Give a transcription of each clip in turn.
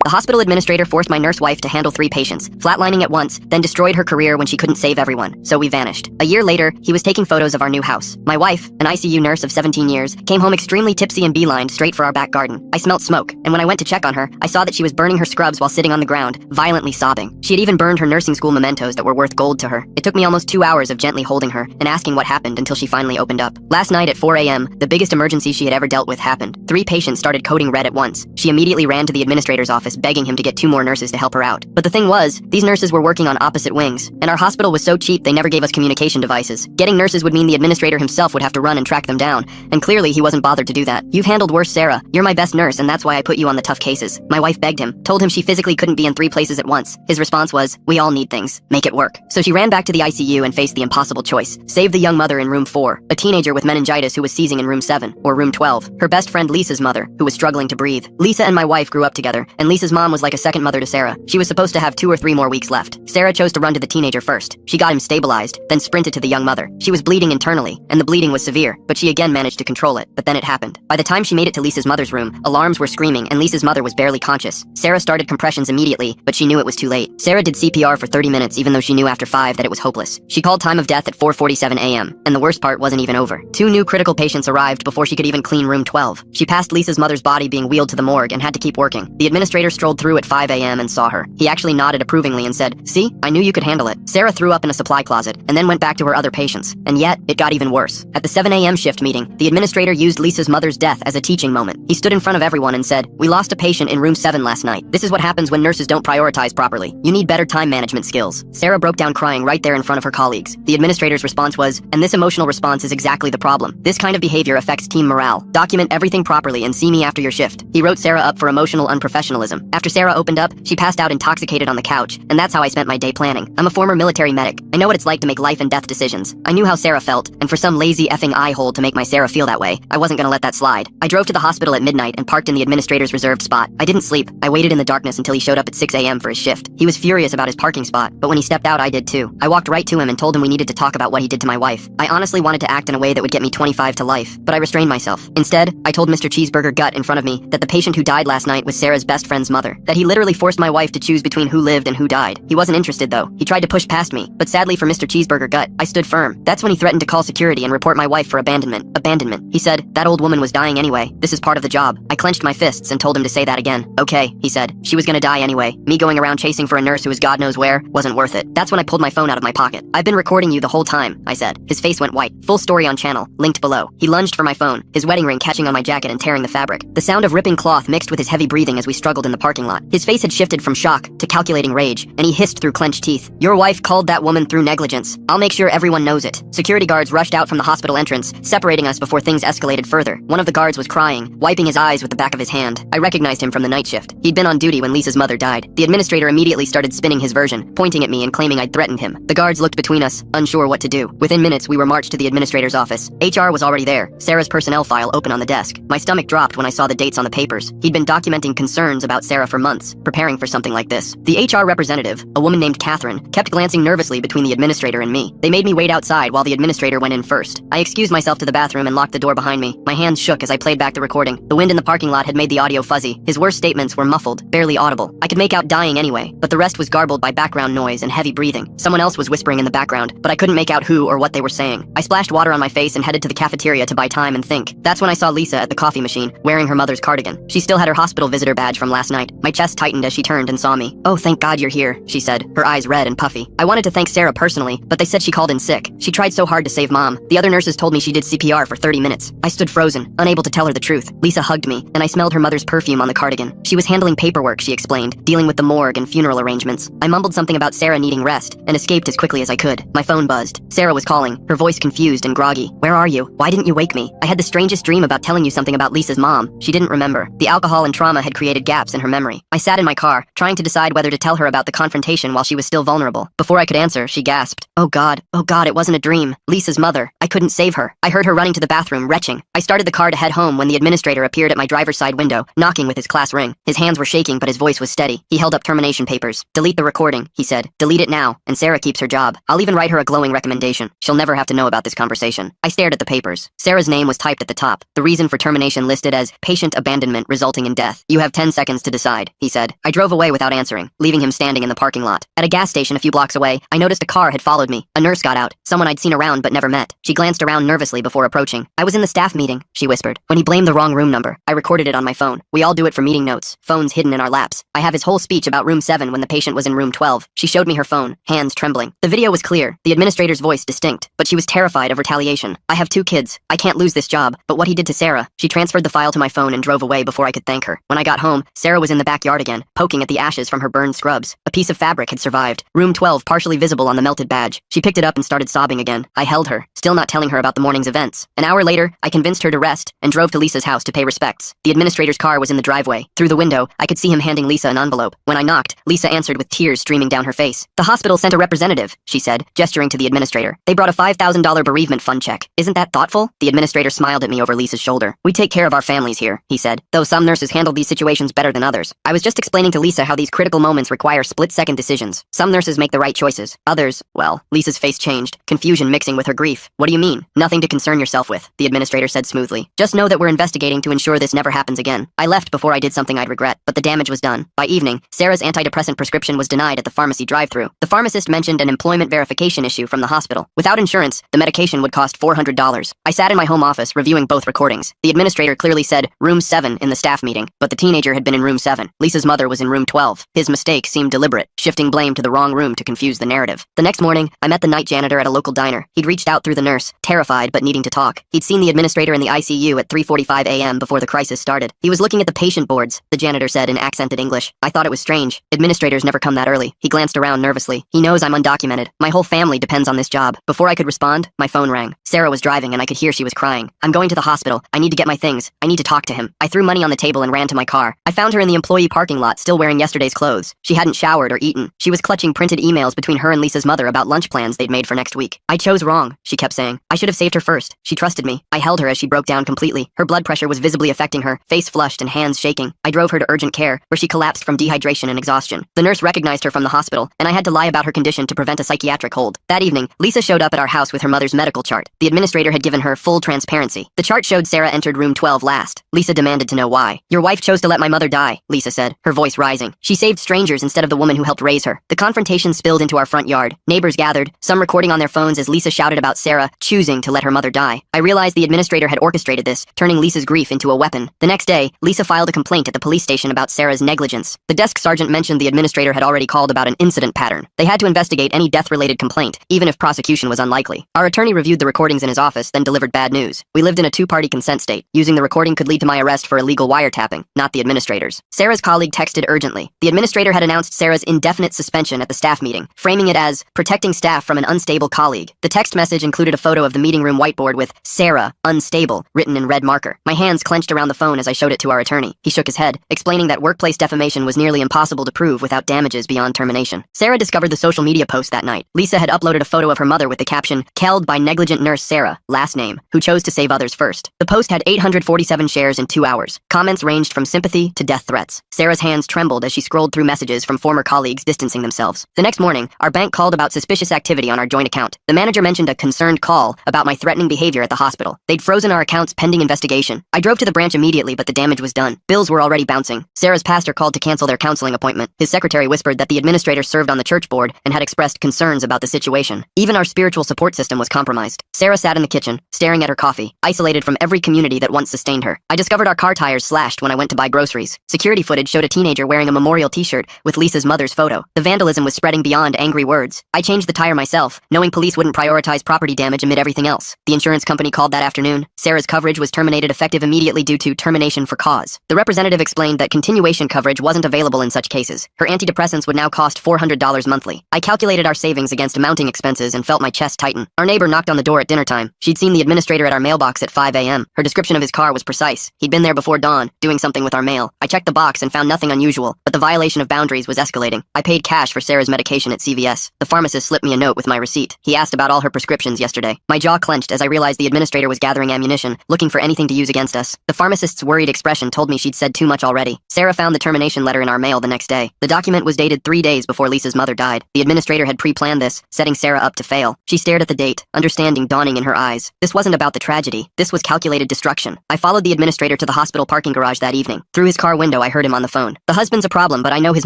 The hospital administrator forced my nurse wife to handle 3 patients, flatlining at once, then destroyed her career when she couldn't save everyone, so we vanished. A year later, he was taking photos of our new house. My wife, an ICU nurse of 17 years, came home extremely tipsy and beelined straight for our back garden. I smelt smoke, and when I went to check on her, I saw that she was burning her scrubs while sitting on the ground, violently sobbing. She had even burned her nursing school mementos that were worth gold to her. It took me almost 2 hours of gently holding her and asking what happened until she finally opened up. Last night at 4 a.m., the biggest emergency she had ever dealt with happened. 3 patients started coding red at once. She immediately ran to the administrator's office begging him to get 2 more nurses to help her out. But the thing was, these nurses were working on opposite wings, and our hospital was so cheap they never gave us communication devices. Getting nurses would mean the administrator himself would have to run and track them down, and clearly he wasn't bothered to do that. "You've handled worse, Sarah. You're my best nurse, and that's why I put you on the tough cases." My wife begged him, told him she physically couldn't be in 3 places at once. His response was, "We all need things. Make it work." So she ran back to the ICU and faced the impossible choice. Save the young mother in room 4, a teenager with meningitis who was seizing in room 7, or room 12, her best friend Lisa's mother, who was struggling to breathe. Lisa and my wife grew up together, and Lisa's mom was like a second mother to Sarah. She was supposed to have 2 or 3 more weeks left. Sarah chose to run to the teenager first. She got him stabilized, then sprinted to the young mother. She was bleeding internally, and the bleeding was severe, but she again managed to control it. But then it happened. By the time she made it to Lisa's mother's room, alarms were screaming, and Lisa's mother was barely conscious. Sarah started compressions immediately, but she knew it was too late. Sarah did CPR for 30 minutes, even though she knew after 5 that it was hopeless. She called time of death at 4:47 a.m., and the worst part wasn't even over. 2 new critical patients arrived before she could even clean room 12. She passed Lisa's mother's body being wheeled to the morgue and had to keep working. The administrator strolled through at 5 a.m. and saw her. He actually nodded approvingly and said, "See, I knew you could handle it." Sarah threw up in a supply closet and then went back to her other patients. And yet, it got even worse. At the 7 a.m. shift meeting, the administrator used Lisa's mother's death as a teaching moment. He stood in front of everyone and said, "We lost a patient in room 7 last night. This is what happens when nurses don't prioritize properly. You need better time management skills." Sarah broke down crying right there in front of her colleagues. The administrator's response was, "And this emotional response is exactly the problem. This kind of behavior affects team morale. Document everything properly and see me after your shift." He wrote Sarah up for emotional unprofessionalism. After Sarah opened up, she passed out intoxicated on the couch, and that's how I spent my day planning. I'm a former military medic. I know what it's like to make life and death decisions. I knew how Sarah felt, and for some lazy effing eye-hole to make my Sarah feel that way, I wasn't gonna let that slide. I drove to the hospital at midnight and parked in the administrator's reserved spot. I didn't sleep. I waited in the darkness until he showed up at 6 a.m. for his shift. He was furious about his parking spot, but when he stepped out, I did too. I walked right to him and told him we needed to talk about what he did to my wife. I honestly wanted to act in a way that would get me 25 to life, but I restrained myself. Instead, I told Mr. Cheeseburger Gut in front of me that the patient who died last night was Sarah's best friend's mother, that he literally forced my wife to choose between who lived and who died. He wasn't interested though. He tried to push past me, but sadly for Mr. Cheeseburger Gut, I stood firm. That's when he threatened to call security and report my wife for abandonment. Abandonment. He said, "That old woman was dying anyway. This is part of the job." I clenched my fists and told him to say that again. "Okay," he said. "She was gonna die anyway. Me going around chasing for a nurse who was God knows where wasn't worth it." That's when I pulled my phone out of my pocket. "I've been recording you the whole time," I said. His face went white. Full story on channel, linked below. He lunged for my phone, his wedding ring catching on my jacket and tearing the fabric. The sound of ripping cloth mixed with his heavy breathing as we struggled in the parking lot. His face had shifted from shock to calculating rage, and he hissed through clenched teeth, "Your wife called that woman through negligence. I'll make sure everyone knows it." Security guards rushed out from the hospital entrance, separating us before things escalated further. One of the guards was crying, wiping his eyes with the back of his hand. I recognized him from the night shift. He'd been on duty when Lisa's mother died. The administrator immediately started spinning his version, pointing at me and claiming I'd threatened him. The guards looked between us, unsure what to do. Within minutes, we were marched to the administrator's office. HR was already there, Sarah's personnel file open on the desk. My stomach dropped when I saw the dates on the papers. He'd been documenting concerns about Sarah for months, preparing for something like this. The HR representative, a woman named Catherine, kept glancing nervously between the administrator and me. They made me wait outside while the administrator went in first. I excused myself to the bathroom and locked the door behind me. My hands shook as I played back the recording. The wind in the parking lot had made the audio fuzzy. His worst statements were muffled, barely audible. I could make out dying anyway, but the rest was garbled by background noise and heavy breathing. Someone else was whispering in the background, but I couldn't make out who or what they were saying. I splashed water on my face and headed to the cafeteria to buy time and think. That's when I saw Lisa at the coffee machine, wearing her mother's cardigan. She still had her hospital visitor badge from last night. My chest tightened as she turned and saw me. "Oh, thank God you're here," she said, her eyes red and puffy. I wanted to thank Sarah personally, but they said she called in sick. She tried so hard to save Mom. The other nurses told me she did CPR for 30 minutes. I stood frozen, unable to tell her the truth. Lisa hugged me, and I smelled her mother's perfume on the cardigan. She was handling paperwork, she explained, dealing with the morgue and funeral arrangements. I mumbled something about Sarah needing rest, and escaped as quickly as I could. My phone buzzed. Sarah was calling, her voice confused and groggy. "Where are you? Why didn't you wake me? I had the strangest dream about telling you something about Lisa's mom." She didn't remember. The alcohol and trauma had created gaps in her memory. I sat in my car, trying to decide whether to tell her about the confrontation while she was still vulnerable. Before I could answer, she gasped, oh God, it wasn't a dream. Lisa's mother. I couldn't save her. I heard her running to the bathroom, retching. I started the car to head home when the administrator appeared at my driver's side window, knocking with his class ring. His hands were shaking, but his voice was steady. He held up termination papers. "Delete the recording," he said. "Delete it now, and Sarah keeps her job. I'll even write her a glowing recommendation. She'll never have to know about this conversation." I stared at the papers. Sarah's name was typed at the top. The reason for termination listed as patient abandonment resulting in death. "You have 10 seconds to decide, he said. I drove away without answering, leaving him standing in the parking lot. At a gas station a few blocks away, I noticed a car had followed me. A nurse got out, someone I'd seen around but never met. She glanced around nervously before approaching. I was in the staff meeting, she whispered. When he blamed the wrong room number, I recorded it on my phone. We all do it for meeting notes, phones hidden in our laps. I have his whole speech about room 7 when the patient was in room 12. She showed me her phone, hands trembling. The video was clear, the administrator's voice distinct, but she was terrified of retaliation. I have 2 kids. I can't lose this job, but what he did to Sarah. She transferred the file to my phone and drove away before I could thank her. When I got home, Sarah was in the backyard again, poking at the ashes from her burned scrubs. A piece of fabric had survived, room 12 partially visible on the melted badge. She picked it up and started sobbing again. I held her, still not telling her about the morning's events. An hour later, I convinced her to rest and drove to Lisa's house to pay respects. The administrator's car was in the driveway. Through the window, I could see him handing Lisa an envelope. When I knocked, Lisa answered with tears streaming down her face. The hospital sent a representative, she said, gesturing to the administrator. They brought a $5,000 bereavement fund check. Isn't that thoughtful? The administrator smiled at me over Lisa's shoulder. We take care of our families here, he said, though some nurses handle these situations better than others. I was just explaining to Lisa how these critical moments require split-second decisions. Some nurses make the right choices. Others, well, Lisa's face changed, confusion mixing with her grief. What do you mean? Nothing to concern yourself with, the administrator said smoothly. Just know that we're investigating to ensure this never happens again. I left before I did something I'd regret, but the damage was done. By evening, Sarah's antidepressant prescription was denied at the pharmacy drive-thru. The pharmacist mentioned an employment verification issue from the hospital. Without insurance, the medication would cost $400. I sat in my home office reviewing both recordings. The administrator clearly said room 7 in the staff meeting, but the teenager had been in room 7. Lisa's mother was in room 12. His mistake seemed deliberate, shifting blame to the wrong room to confuse the narrative. The next morning, I met the night janitor at a local diner. He'd reached out through the nurse, terrified but needing to talk. He'd seen the administrator in the ICU at 3:45 a.m. before the crisis started. He was looking at the patient boards, the janitor said in accented English. I thought it was strange. Administrators never come that early. He glanced around nervously. He knows I'm undocumented. My whole family depends on this job. Before I could respond, my phone rang. Sarah was driving and I could hear she was crying. I'm going to the hospital. I need to get my things. I need to talk to him. I threw money on the table and ran to my car. I found her in the employee parking lot, still wearing yesterday's clothes. She hadn't showered or eaten. She was clutching printed emails between her and Lisa's mother about lunch plans they'd made for next week. I chose wrong, she kept saying. I should have saved her first. She trusted me. I held her as she broke down completely. Her blood pressure was visibly affecting her, face flushed and hands shaking. I drove her to urgent care, where she collapsed from dehydration and exhaustion. The nurse recognized her from the hospital, and I had to lie about her condition to prevent a psychiatric hold. That evening, Lisa showed up at our house with her mother's medical chart. The administrator had given her full transparency. The chart showed Sarah entered room 12 last. Lisa demanded to know why. Your wife chose to let my mother die, Lisa said, her voice rising. She saved strangers instead of the woman who helped raise her. The confrontation spilled into our front yard. Neighbors gathered, some recording on their phones as Lisa shouted about Sarah choosing to let her mother die. I realized the administrator had orchestrated this, turning Lisa's grief into a weapon. The next day, Lisa filed a complaint at the police station about Sarah's negligence. The desk sergeant mentioned the administrator had already called about an incident pattern. They had to investigate any death-related complaint, even if prosecution was unlikely. Our attorney reviewed the recordings in his office, then delivered bad news. We lived in a 2-party consent state. Using the recording could lead to my arrest for illegal wiretapping, not the administrator's. Sarah's colleague texted urgently. The administrator had announced Sarah's indefinite suspension at the staff meeting, framing it as protecting staff from an unstable colleague. The text message included a photo of the meeting room whiteboard with Sarah, unstable, written in red marker. My hands clenched around the phone as I showed it to our attorney. He shook his head, explaining that workplace defamation was nearly impossible to prove without damages beyond termination. Sarah discovered the social media post that night. Lisa had uploaded a photo of her mother with the caption, "Killed by negligent nurse Sarah, last name, who chose to save others first." The post had 847 shares in 2 hours. Comments ranged from sympathy to death threats. Sarah's hands trembled as she scrolled through messages from former colleagues distancing themselves. The next morning, our bank called about suspicious activity on our joint account. The manager mentioned a concerned call about my threatening behavior at the hospital. They'd frozen our accounts pending investigation. I drove to the branch immediately, but the damage was done. Bills were already bouncing. Sarah's pastor called to cancel their counseling appointment. His secretary whispered that the administrator served on the church board and had expressed concerns about the situation. Even our spiritual support system was compromised. Sarah sat in the kitchen, staring at her coffee, isolated from every community that once sustained her. I discovered our car tires slashed when I went to buy groceries. Security footage showed a teenager wearing a memorial t-shirt with Lisa's mother's photo. The vandalism was spreading beyond angry words. I changed the tire myself, knowing police wouldn't prioritize property damage amid everything else. The insurance company called that afternoon. Sarah's coverage was terminated effective immediately due to termination for cause. The representative explained that continuation coverage wasn't available in such cases. Her antidepressants would now cost $400 monthly. I calculated our savings against mounting expenses and felt my chest tighten. Our neighbor knocked on the door at dinner time. She'd seen the administrator at our mailbox at 5 a.m. Her description of his car was precise. He'd been there before dawn, doing something with our mail. I checked the box and found nothing unusual, but the violation of boundaries was escalating. I paid cash for Sarah's medication at CVS. The pharmacist slipped me a note with my receipt. He asked about all her prescriptions yesterday. My jaw clenched as I realized the administrator was gathering ammunition, looking for anything to use against us. The pharmacist's worried expression told me she'd said too much already. Sarah found the termination letter in our mail the next day. The document was dated 3 days before Lisa's mother died. The administrator had pre-planned this, setting Sarah up to fail. She stared at the date, understanding dawning in her eyes. This wasn't about the tragedy. This was calculated destruction. I followed the administrator to the hospital parking garage that evening. Through his car window, I heard him on the phone. The husband's a problem, but I know his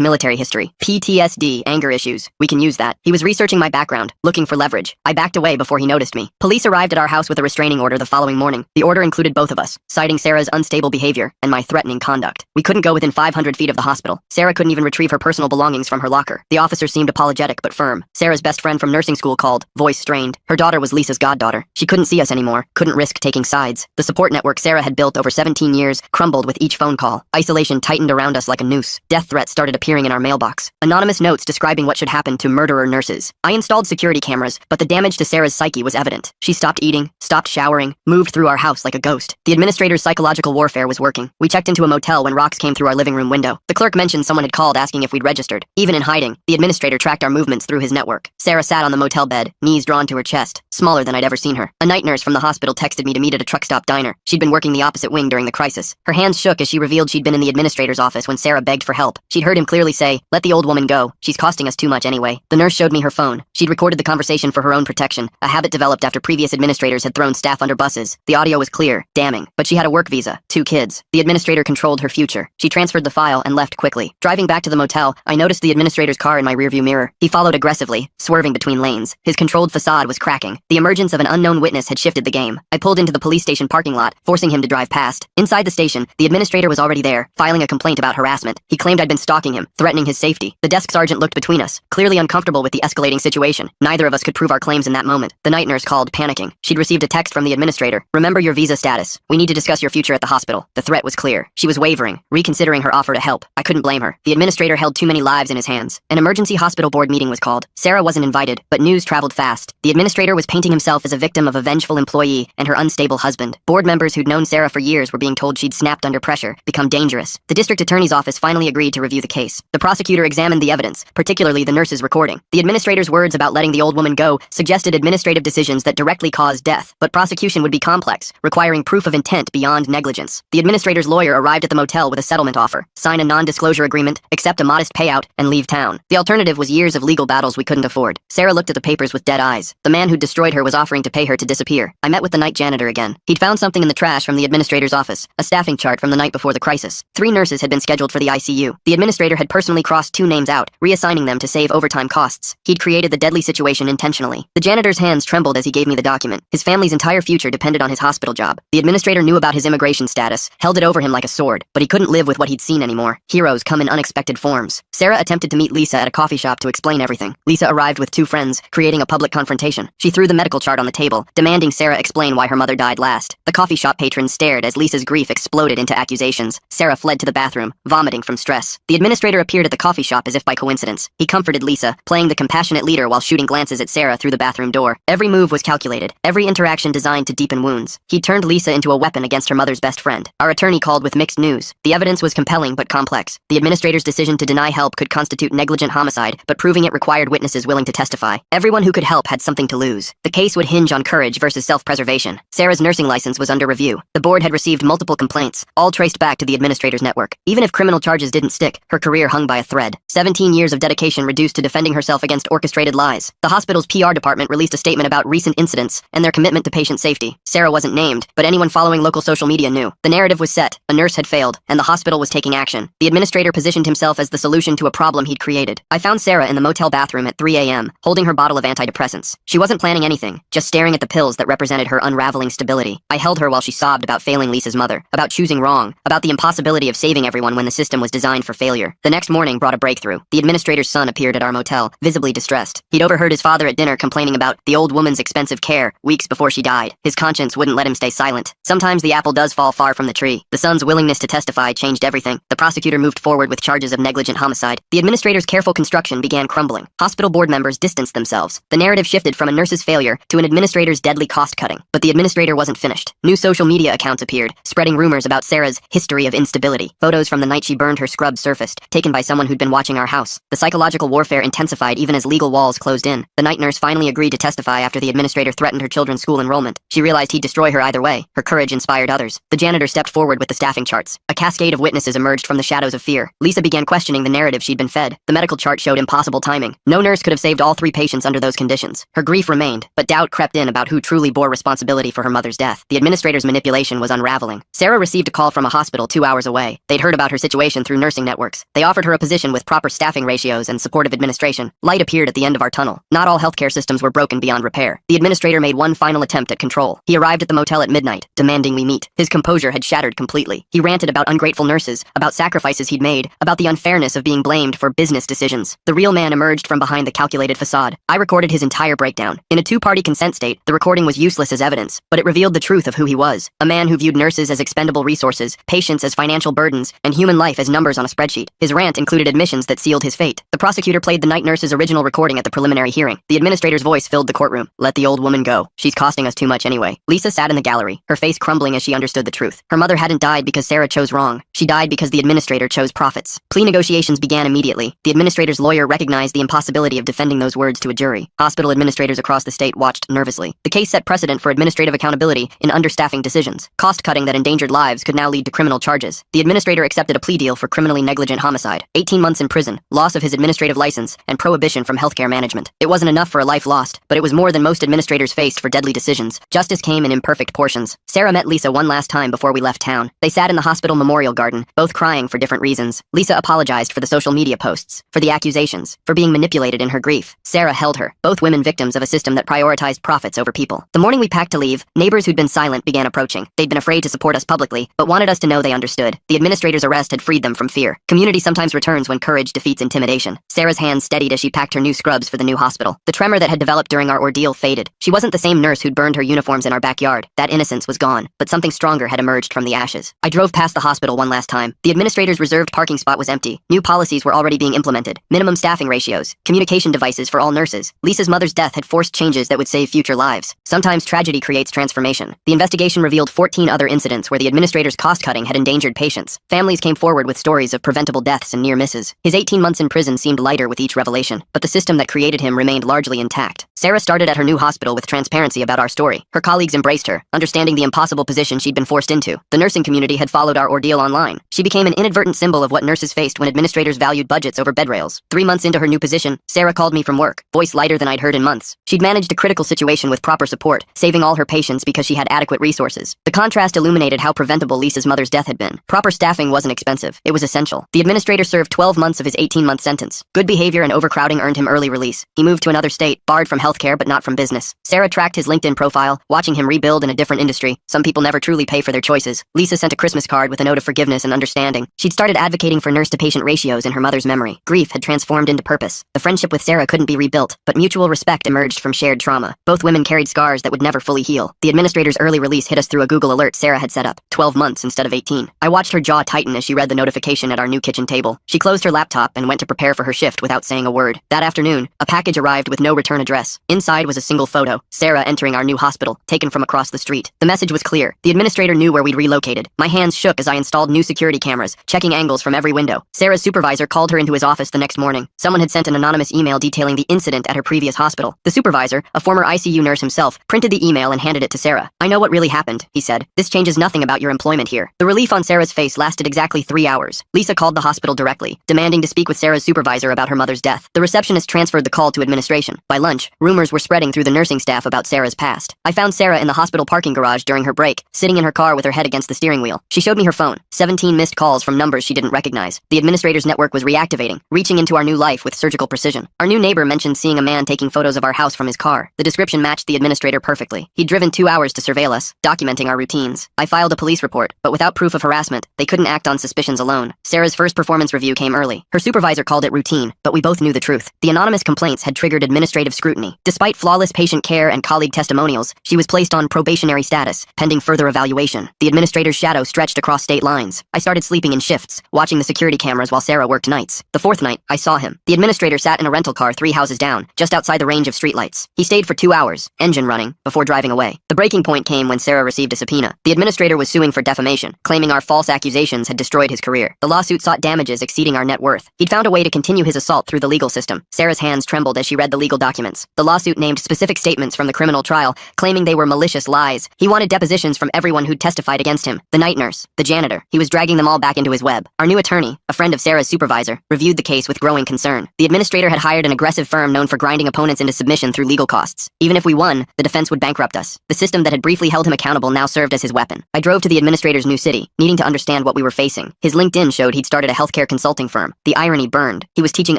military history. PTSD, anger issues. We can use that. He was researching my background, looking for leverage. I backed away before he noticed me. Police arrived at our house with a restraining order the following morning. The order included both of us, citing Sarah's unstable behavior and my threatening conduct. We couldn't go within 500 feet of the hospital. Sarah couldn't even retrieve her personal belongings from her locker. The officer seemed apologetic but firm. Sarah's best friend from nursing school called, voice strained. Her daughter was Lisa's goddaughter. She couldn't see us anymore, couldn't risk taking sides. The support network Sarah had built over 17 years crumbled with each phone call. Isolation tightened around us like a noose. Death threats started appearing in our mailbox. Anonymous notes describing what should happen to murderer nurses. I installed security cameras, but the damage to Sarah's psyche was evident. She stopped eating, stopped showering, moved through our house like a ghost. The administrator's psychological warfare was working. We checked into a motel when rocks came through our living room window. The clerk mentioned someone had called asking if we'd registered. Even in hiding, the administrator tracked our movements through his network. Sarah sat on the motel bed, knees drawn to her chest, smaller than I'd ever seen her. A night nurse from the hospital texted me to meet at a truck stop diner. She'd been working the opposite wing during the crisis. Her hands shook as she revealed she'd been in the administrator's office when Sarah begged for help. She'd heard him clearly say, "Let the old woman go. She's costing us too much anyway." The nurse showed me her phone. She'd recorded the conversation for her own protection, a habit developed after previous administrators had thrown staff under buses. The audio was clear, damning, but she had a work visa, 2 kids. The administrator controlled her future. She transferred the file and left quickly. Driving back to the motel, I noticed the administrator's car in my rearview mirror. He followed aggressively, swerving between lanes. His controlled facade was cracking. The emergence of an unknown witness had shifted the game. I pulled into the police station parking lot, forcing him to drive past. Inside the station, the administrator was already there, filing a complaint about harassment. He claimed I'd been stalking him, threatening his safety. The desk sergeant looked between us, clearly uncomfortable with the escalating situation. Neither of us could prove our claims in that moment. The night nurse called, panicking. She'd received a text from the administrator. "Remember your visa status. We need to discuss your future at the hospital." The threat was clear. She was wavering, reconsidering her offer to help. I couldn't blame her. The administrator held too many lives in his hands. An emergency hospital board meeting was called. Sarah wasn't invited, but news traveled fast. The administrator was painting himself as a victim of a vengeful employee and her unstable husband. Board members who'd known Sarah for years were being told she'd snapped under pressure, become dangerous. The district attorney's office finally agreed to review the case. The prosecutor examined the evidence, particularly the nurse's recording. The administrator's words about letting the old woman go suggested administrative decisions that directly caused death, but prosecution would be complex, requiring proof of intent beyond negligence. The administrator's lawyer arrived at the motel with a settlement offer: sign a non-disclosure agreement, accept a modest payout, and leave town. The alternative was years of legal battles we couldn't afford. Sarah looked at the papers with dead eyes. The man who'd destroyed her was offering to pay her to disappear. I met with the night janitor again. He'd found something in the trash from the administrator's office, a staffing chart from the night before the crisis. 3 nurses had been scheduled for the ICU. The administrator had personally crossed 2 names out, reassigning them to save overtime costs. He'd created the deadly situation intentionally. The janitor's hands trembled as he gave me the document. His family's entire future depended on his hospital job. The administrator knew about his immigration status, held it over him like a sword, but he couldn't live with what he'd seen anymore. Heroes come in unexpected forms. Sarah attempted to meet Lisa at a coffee shop to explain everything. Lisa arrived with 2 friends, creating a public confrontation. She threw the medical chart on the table, demanding Sarah explain why her mother died last. The coffee shop patron stared as Lisa's grief exploded into accusations. Sarah fled to the bathroom, vomiting from stress. The administrator appeared at the coffee shop as if by coincidence. He comforted Lisa, playing the compassionate leader while shooting glances at Sarah through the bathroom door. Every move was calculated, every interaction designed to deepen wounds. He turned Lisa into a weapon against her mother's best friend. Our attorney called with mixed news. The evidence was compelling but complex. The administrator's decision to deny help could constitute negligent homicide, but proving it required witnesses willing to testify. Everyone who could help had something to lose. The case would hinge on courage versus self-preservation. Sarah's nursing license was under review. The board had received multiple complaints, all traced back to the administrator's network. Even if criminal charges didn't stick, her career hung by a thread. 17 years of dedication reduced to defending herself against orchestrated lies. The hospital's PR department released a statement about recent incidents and their commitment to patient safety. Sarah wasn't named, but anyone following local social media knew. The narrative was set, a nurse had failed, and the hospital was taking action. The administrator positioned himself as the solution to a problem he'd created. I found Sarah in the motel bathroom at 3 a.m., holding her bottle of antidepressants. She wasn't planning anything, just staring at the pills that represented her unraveling stability. I held her while she sobbed about failing Lisa's mother, about choosing wrong, about the impossibility of saving everyone when the system was designed for failure. The next morning brought a breakthrough. The administrator's son appeared at our motel, visibly distressed. He'd overheard his father at dinner complaining about the old woman's expensive care weeks before she died. His conscience wouldn't let him stay silent. Sometimes the apple does fall far from the tree. The son's willingness to testify changed everything. The prosecutor moved forward with charges of negligent homicide. The administrator's careful construction began crumbling. Hospital board members distanced themselves. The narrative shifted from a nurse's failure to an administrator's deadly cost-cutting. But the administrator wasn't finished. New social media accounts appeared, spreading rumors about Sarah's history of instability. Photos from the night she burned her scrub surfaced, taken by someone who'd been watching watching our house. The psychological warfare intensified even as legal walls closed in. The night nurse finally agreed to testify after the administrator threatened her children's school enrollment. She realized he'd destroy her either way. Her courage inspired others. The janitor stepped forward with the staffing charts. A cascade of witnesses emerged from the shadows of fear. Lisa began questioning the narrative she'd been fed. The medical chart showed impossible timing. No nurse could have saved all 3 patients under those conditions. Her grief remained, but doubt crept in about who truly bore responsibility for her mother's death. The administrator's manipulation was unraveling. Sarah received a call from a hospital 2 hours away. They'd heard about her situation through nursing networks. They offered her a position with proper staffing ratios and supportive administration. Light appeared at the end of our tunnel. Not all healthcare systems were broken beyond repair. The administrator made one final attempt at control. He arrived at the motel at midnight, demanding we meet. His composure had shattered completely. He ranted about ungrateful nurses, about sacrifices he'd made, about the unfairness of being blamed for business decisions. The real man emerged from behind the calculated facade. I recorded his entire breakdown. In a 2-party consent state, the recording was useless as evidence, but it revealed the truth of who he was. A man who viewed nurses as expendable resources, patients as financial burdens, and human life as numbers on a spreadsheet. His rant included admissions that sealed his fate. The prosecutor played the night nurse's original recording at the preliminary hearing. The administrator's voice filled the courtroom. Let the old woman go. She's costing us too much anyway. Lisa sat in the gallery, her face crumbling as she understood the truth. Her mother hadn't died because Sarah chose wrong. She died because the administrator chose profits. Plea negotiations began immediately. The administrator's lawyer recognized the impossibility of defending those words to a jury. Hospital administrators across the state watched nervously. The case set precedent for administrative accountability in understaffing decisions. Cost-cutting that endangered lives could now lead to criminal charges. The administrator accepted a plea deal for criminally negligent homicide, 18 months in prison, loss of his administrative license, and prohibition from healthcare management. It wasn't enough for a life lost, but it was more than most administrators faced for deadly decisions. Justice came in imperfect portions. Sarah met Lisa one last time before we left town. They sat in the hospital memorial garden, both crying for different reasons. Lisa apologized for the social media posts, for the accusations, for being manipulated in her grief. Sarah held her, both women victims of a system that prioritized profits over people. The morning we packed to leave, neighbors who'd been silent began approaching. They'd been afraid to support us publicly, but wanted us to know they understood. The administrator's arrest had freed them from fear. Community sometimes returns when courage defeats intimidation. Sarah's hands steadied as she packed her new scrubs for the new hospital. The tremor that had developed during our ordeal faded. She wasn't the same nurse who'd burned her uniforms in our backyard. That innocence was gone, but something stronger had emerged from the ashes. I drove past the hospital one last time. The administrator's reserved parking spot was empty. New policies were already being implemented. Minimum staffing ratios, communication devices for all nurses. Lisa's mother's death had forced changes that would save future lives. Sometimes tragedy creates transformation. The investigation revealed 14 other incidents where the administrator's cost-cutting had endangered patients. Families came forward with stories of preventable deaths and near misses. His 18 months in prison seemed lighter with each revelation, but the system that created him remained largely intact. Sarah started at her new hospital with transparency about our story. Her colleagues embraced her, understanding the impossible position she'd been forced into. The nursing community had followed our ordeal online. She became an inadvertent symbol of what nurses faced when administrators valued budgets over bed rails. 3 months into her new position, Sarah called me from work, voice lighter than I'd heard in months. She'd managed a critical situation with proper support, saving all her patients because she had adequate resources. The contrast illuminated how preventable Lisa's mother's death had been. Proper staffing wasn't expensive. It was essential. The administrator served 12 months of his 18-month sentence. Good behavior and overcrowding earned him early release. He moved to another state, barred from healthcare but not from business. Sarah tracked his LinkedIn profile, watching him rebuild in a different industry. Some people never truly pay for their choices. Lisa sent a Christmas card with a note of forgiveness and understanding. She'd started advocating for nurse-to-patient ratios in her mother's memory. Grief had transformed into purpose. The friendship with Sarah couldn't be rebuilt, but mutual respect emerged from shared trauma. Both women carried scars that would never fully heal. The administrator's early release hit us through a Google alert Sarah had set up. 12 months instead of 18. I watched her jaw tighten as she read the notification at our new kitchen table. She closed her laptop and went to prepare for her shift without saying a word. That afternoon, a package arrived with no return address. Inside was a single photo, Sarah entering our new hospital, taken from across the street. The message was clear. The administrator knew where we'd relocated. My hands shook as I installed new security cameras, checking angles from every window. Sarah's supervisor called her into his office the next morning. Someone had sent an anonymous email detailing the incident at her previous hospital. The supervisor, a former ICU nurse himself, printed the email and handed it to Sarah. I know what really happened, he said. This changes nothing about your employment here. The relief on Sarah's face lasted exactly 3 hours. Lisa called the hospital directly, demanding to speak with Sarah's supervisor about her mother's death. The receptionist transferred the call to administration. By lunch, rumors were spreading through the nursing staff about Sarah's past. I found Sarah in the hospital parking garage during her break, sitting in her car with her head against the steering wheel. She showed me her phone. 17 missed calls from numbers she didn't recognize. The administrator's network was reactivating, reaching into our new life with surgical precision. Our new neighbor mentioned seeing a man taking photos of our house from his car. The description matched the administrator perfectly. He'd driven 2 hours to surveil us, documenting our routines. I filed a police report, but without proof of harassment, they couldn't act on suspicions alone. Sarah's first performance review came early. Her supervisor called it routine, but we both knew the truth. The anonymous complaints had triggered administrative scrutiny. Despite flawless patient care and colleague testimonials, she was placed on probationary status, pending further evaluation. The administrator's shadow stretched across state lines. I started sleeping in shifts, watching the security cameras while Sarah worked nights. The fourth night, I saw him. The administrator sat in a rental car 3 houses down, just outside the range of streetlights. He stayed for 2 hours, engine running, before driving away. The breaking point came when Sarah received a subpoena. The administrator was suing for defamation, claiming our false accusations had destroyed his career. The lawsuit sought damages exceeding our net worth. He'd found a way to continue his assault through the legal system. Sarah's hands trembled as she read the legal documents. The lawsuit named specific statements from the criminal trial, claiming they were malicious lies. He wanted depositions from everyone who'd testified against him. The night nurse, the janitor. He was dragging them all back into his web. Our new attorney, a friend of Sarah's supervisor, reviewed the case with growing concern. The administrator had hired an aggressive firm known for grinding opponents into submission through legal costs. Even if we won, the defense would bankrupt us. The system that had briefly held him accountable now served as his weapon. I drove to the administrator's new city, needing to understand what we were facing. His LinkedIn showed he'd started a healthcare consulting firm. The irony burned. He was teaching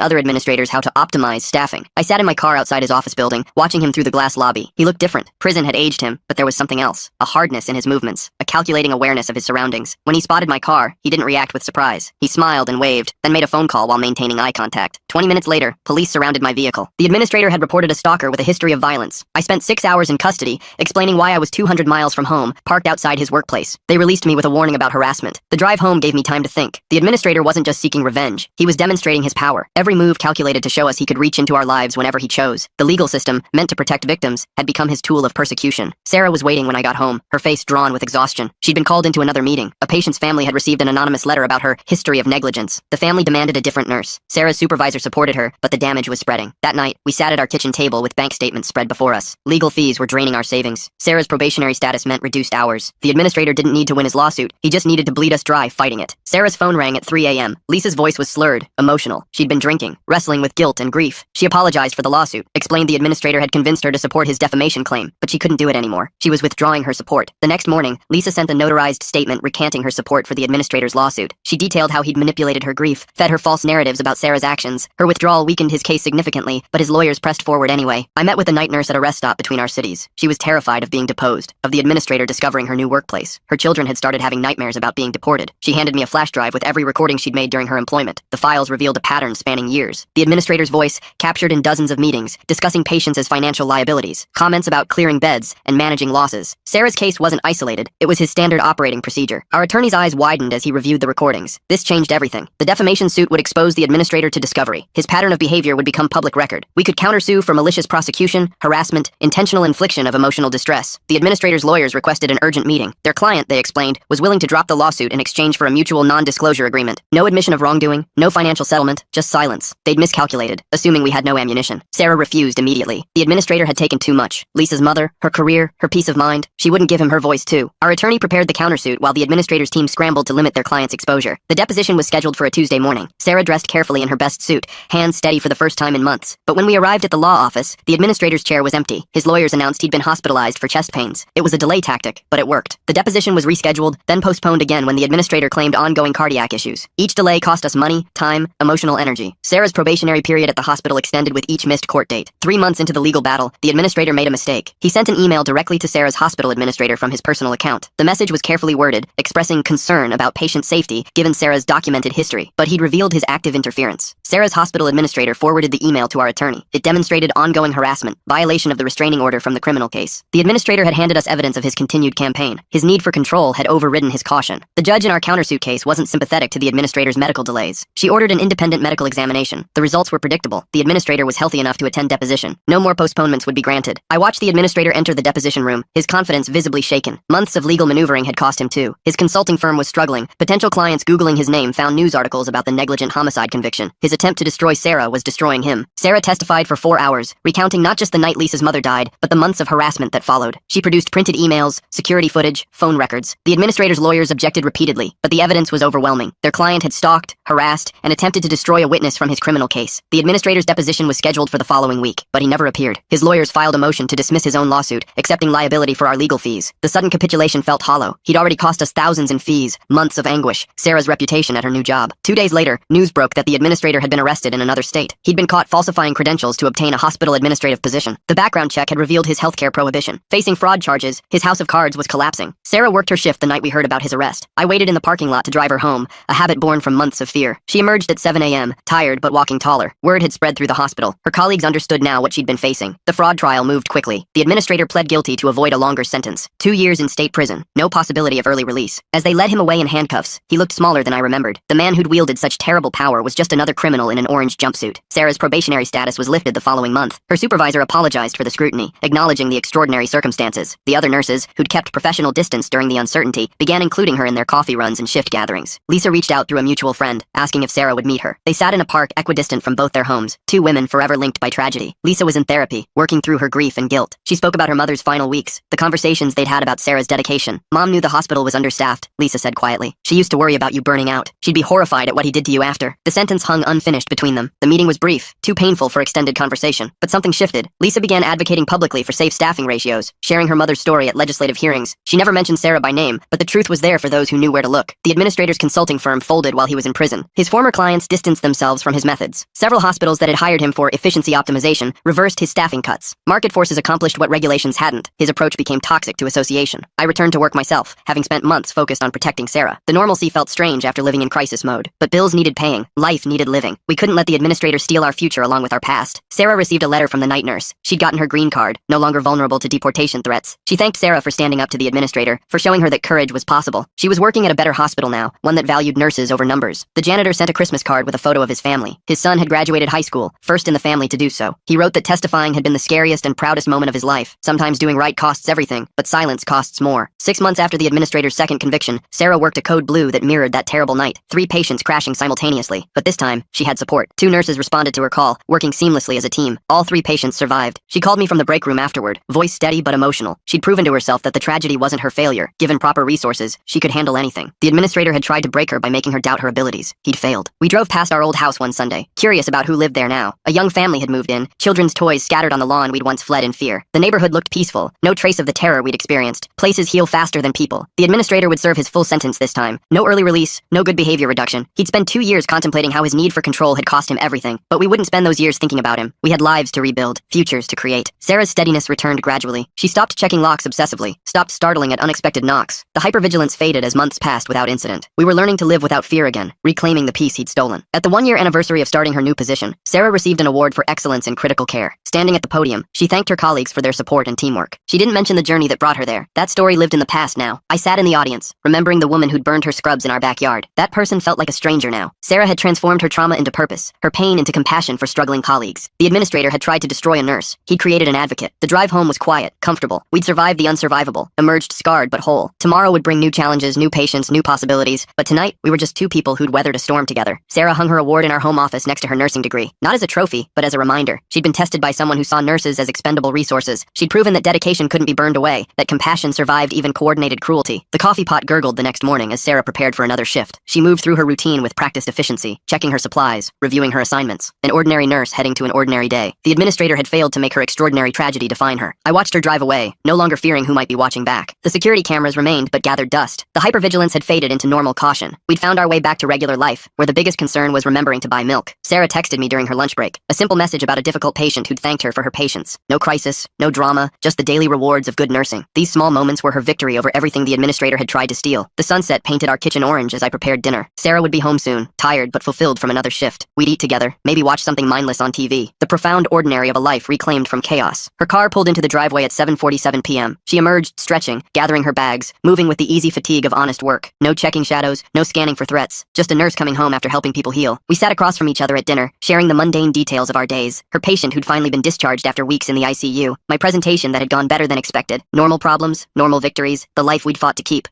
other administrators how to optimize staffing. I sat in my car outside his office building, watching him through the glass lobby. He looked different. Prison had aged him, but there was something else. A hardness in his movements, a calculating awareness of his surroundings. When he spotted my car, he didn't react with surprise. He smiled and waved, then made a phone call while maintaining eye contact. 20 minutes later, police surrounded my vehicle. The administrator had reported a stalker with a history of violence. I spent 6 hours in custody, explaining why I was 200 miles from home, parked outside his workplace. They released me with a warning about harassment. The drive home gave me time to think. The administrator wasn't just seeking revenge. He was demonstrating his power. Every move calculated to show us he could reach into our lives whenever he chose. The legal system, meant to protect victims, had become his tool of persecution. Sarah was waiting when I got home, her face drawn with exhaustion. She'd been called into another meeting. A patient's family had received an anonymous letter about her history of negligence. The family demanded a different nurse. Sarah's supervisor supported her, but the damage was spreading. That night, we sat at our kitchen table with bank statements spread before us. Legal fees were draining our savings. Sarah's probationary status meant reduced hours. The administrator didn't need to win his lawsuit. He just needed to bleed us dry fighting it. Sarah's phone rang at 3 a.m. Lisa's voice was slurred, emotional. She'd been drinking, wrestling with guilt and grief. She apologized for the lawsuit, explained the administrator had convinced her to support his defamation claim, but she couldn't do it anymore. She was withdrawing her support. The next morning, Lisa sent a notarized statement recanting her support for the administrator's lawsuit. She detailed how he'd manipulated her grief, fed her false narratives about Sarah's actions. Her withdrawal weakened his case significantly, but his lawyers pressed forward anyway. I met with a night nurse at a rest stop between our cities. She was terrified of being deposed, of the administrator discovering her new workplace. Her children had started having nightmares about being deported. She handed me a flash drive with every recording she'd made during her employment. The files revealed a pattern spanning years. The administrator's voice, captured in dozens of meetings, discussing patients as financial liabilities, comments about clearing beds and managing losses. Sarah's case wasn't isolated. It was his standard operating procedure. Our attorney's eyes widened as he reviewed the recordings. This changed everything. The defamation suit would expose the administrator to discovery. His pattern of behavior would become public record. We could countersue for malicious prosecution, harassment, intentional infliction of emotional distress. The administrator's lawyers requested an urgent meeting. Their client, they explained, was willing to drop the lawsuit in exchange for a mutual non-disclosure agreement. No admission of wrongdoing, no financial settlement, just silence. They'd miscalculated, assuming we had no ammunition. Sarah refused immediately. The administrator had taken too much. Lisa's mother, her career, her peace of mind. She wouldn't give him her voice too. Our attorney prepared the countersuit while the administrator's team scrambled to limit their client's exposure. The deposition was scheduled for a Tuesday morning. Sarah dressed carefully in her best suit, hands steady for the first time in months. But when we arrived at the law office, the administrator's chair was empty. His lawyers announced he'd been hospitalized for chest pains. It was a delay tactic, but it worked. The deposition was rescheduled, then postponed again when the administrator claimed ongoing cardiac issues. Each delay cost us money, time, emotional energy. Sarah's probationary period at the hospital extended with each missed court date. 3 months into the legal battle, the administrator made a mistake. He sent an email directly to Sarah's hospital administrator from his personal account. The message was carefully worded, expressing concern about patient safety given Sarah's documented history, but he'd revealed his active interference. Sarah's hospital administrator forwarded the email to our attorney. It demonstrated ongoing harassment, violation of the restraining order from the criminal case. The administrator had handed us evidence of his continued campaign. His need for control had overridden his caution. The judge in our countersuit case wasn't sympathetic to the administrator's medical delays. She ordered an independent medical examination. The results were predictable. The administrator was healthy enough to attend deposition. No more postponements would be granted. I watched the administrator enter the deposition room, his confidence visibly shaken. Months of legal maneuvering had cost him too. His consulting firm was struggling. Potential clients Googling his name found news articles about the negligent homicide conviction. His attempt to destroy Sarah was destroying him. Sarah testified for 4 hours, recounting not just the night Lisa's mother died, but the months of harassment that followed. She produced printed emails, security footage, phone records. The administrator's lawyers objected repeatedly, but the evidence was overwhelming. Their client had stalked, harassed, and attempted to destroy a witness from his criminal case. The administrator's deposition was scheduled for the following week, but he never appeared. His lawyers filed a motion to dismiss his own lawsuit, accepting liability for our legal fees. The sudden capitulation felt felt hollow. He'd already cost us thousands in fees, months of anguish, Sarah's reputation at her new job. 2 days later, news broke that the administrator had been arrested in another state. He'd been caught falsifying credentials to obtain a hospital administrative position. The background check had revealed his healthcare prohibition. Facing fraud charges, his house of cards was collapsing. Sarah worked her shift the night we heard about his arrest. I waited in the parking lot to drive her home, a habit born from months of fear. She emerged at 7 a.m., tired but walking taller. Word had spread through the hospital. Her colleagues understood now what she'd been facing. The fraud trial moved quickly. The administrator pled guilty to avoid a longer sentence. 2 years in state prison. No possibility of early release. As they led him away in handcuffs, he looked smaller than I remembered. The man who'd wielded such terrible power was just another criminal in an orange jumpsuit. Sarah's probationary status was lifted the following month. Her supervisor apologized for the scrutiny, acknowledging the extraordinary circumstances. The other nurses, who'd kept professional distance during the uncertainty, began including her in their coffee runs and shift gatherings. Lisa reached out through a mutual friend, asking if Sarah would meet her. They sat in a park equidistant from both their homes, two women forever linked by tragedy. Lisa was in therapy, working through her grief and guilt. She spoke about her mother's final weeks, the conversations they'd had about Sarah's dedication. Mom knew the hospital was understaffed, Lisa said quietly. She used to worry about you burning out. She'd be horrified at what he did to you after. The sentence hung unfinished between them. The meeting was brief, too painful for extended conversation. But something shifted. Lisa began advocating publicly for safe staffing ratios, sharing her mother's story at legislative hearings. She never mentioned Sarah by name, but the truth was there for those who knew where to look. The administrator's consulting firm folded while he was in prison. His former clients distanced themselves from his methods. Several hospitals that had hired him for efficiency optimization reversed his staffing cuts. Market forces accomplished what regulations hadn't. His approach became toxic to association. I returned to work myself, having spent months focused on protecting Sarah. The normalcy felt strange after living in crisis mode, but bills needed paying, life needed living. We couldn't let the administrator steal our future along with our past. Sarah received a letter from the night nurse. She'd gotten her green card, no longer vulnerable to deportation threats. She thanked Sarah for standing up to the administrator, for showing her that courage was possible. She was working at a better hospital now, one that valued nurses over numbers. The janitor sent a Christmas card with a photo of his family. His son had graduated high school, first in the family to do so. He wrote that testifying had been the scariest and proudest moment of his life. Sometimes doing right costs everything, but silence costs more. 6 months after the administrator's second conviction, Sarah worked a code blue that mirrored that terrible night. 3 patients crashing simultaneously. But this time, she had support. 2 nurses responded to her call, working seamlessly as a team. All 3 patients survived. She called me from the break room afterward, voice steady but emotional. She'd proven to herself that the tragedy wasn't her failure. Given proper resources, she could handle anything. The administrator had tried to break her by making her doubt her abilities. He'd failed. We drove past our old house one Sunday, curious about who lived there now. A young family had moved in, children's toys scattered on the lawn we'd once fled in fear. The neighborhood looked peaceful, no trace of the terror we'd experienced. Places heal faster than people. The administrator would serve his full sentence this time. No early release, no good behavior reduction. He'd spend 2 years contemplating how his need for control had cost him everything. But we wouldn't spend those years thinking about him. We had lives to rebuild, futures to create. Sarah's steadiness returned gradually. She stopped checking locks obsessively, stopped startling at unexpected knocks. The hypervigilance faded as months passed without incident. We were learning to live without fear again, reclaiming the peace he'd stolen. At the 1-year anniversary of starting her new position, Sarah received an award for excellence in critical care. Standing at the podium, she thanked her colleagues for their support and teamwork. She didn't mention the journey that brought her there. That story lived in the past now. I sat in the audience, remembering the woman who'd burned her scrubs in our backyard. That person felt like a stranger now. Sarah had transformed her trauma into purpose, her pain into compassion for struggling colleagues. The administrator had tried to destroy a nurse. He'd created an advocate. The drive home was quiet, comfortable. We'd survived the unsurvivable, emerged scarred but whole. Tomorrow would bring new challenges, new patients, new possibilities. But tonight, we were just 2 people who'd weathered a storm together. Sarah hung her award in our home office next to her nursing degree. Not as a trophy, but as a reminder. She'd been tested by someone who saw nurses as expendable resources. She'd proven that dedication couldn't be burned away, that compassion survived even coordinated cruelty. The coffee pot gurgled the next morning as Sarah prepared for another shift. She moved through her routine with practiced efficiency, checking her supplies, reviewing her assignments. An ordinary nurse heading to an ordinary day. The administrator had failed to make her extraordinary tragedy define her. I watched her drive away, no longer fearing who might be watching back. The security cameras remained but gathered dust. The hypervigilance had faded into normal caution. We'd found our way back to regular life, where the biggest concern was remembering to buy milk. Sarah texted me during her lunch break, a simple message about a difficult patient who'd thanked her for her patience. No crisis, no drama, just the daily rewards of good nursing. These small moments were her victory over everything the administrator had tried to steal. The sunset painted our kitchen orange as I prepared dinner. Sarah would be home soon, tired but fulfilled from another shift. We'd eat together, maybe watch something mindless on TV. The profound ordinary of a life reclaimed from chaos. Her car pulled into the driveway at 7:47 p.m. She emerged, stretching, gathering her bags, moving with the easy fatigue of honest work. No checking shadows, no scanning for threats. Just a nurse coming home after helping people heal. We sat across from each other at dinner, sharing the mundane details of our days. Her patient who'd finally been discharged after weeks in the ICU. My presentation that had gone better than expected. Normal problems, normal victories, the life we'd fought to keep.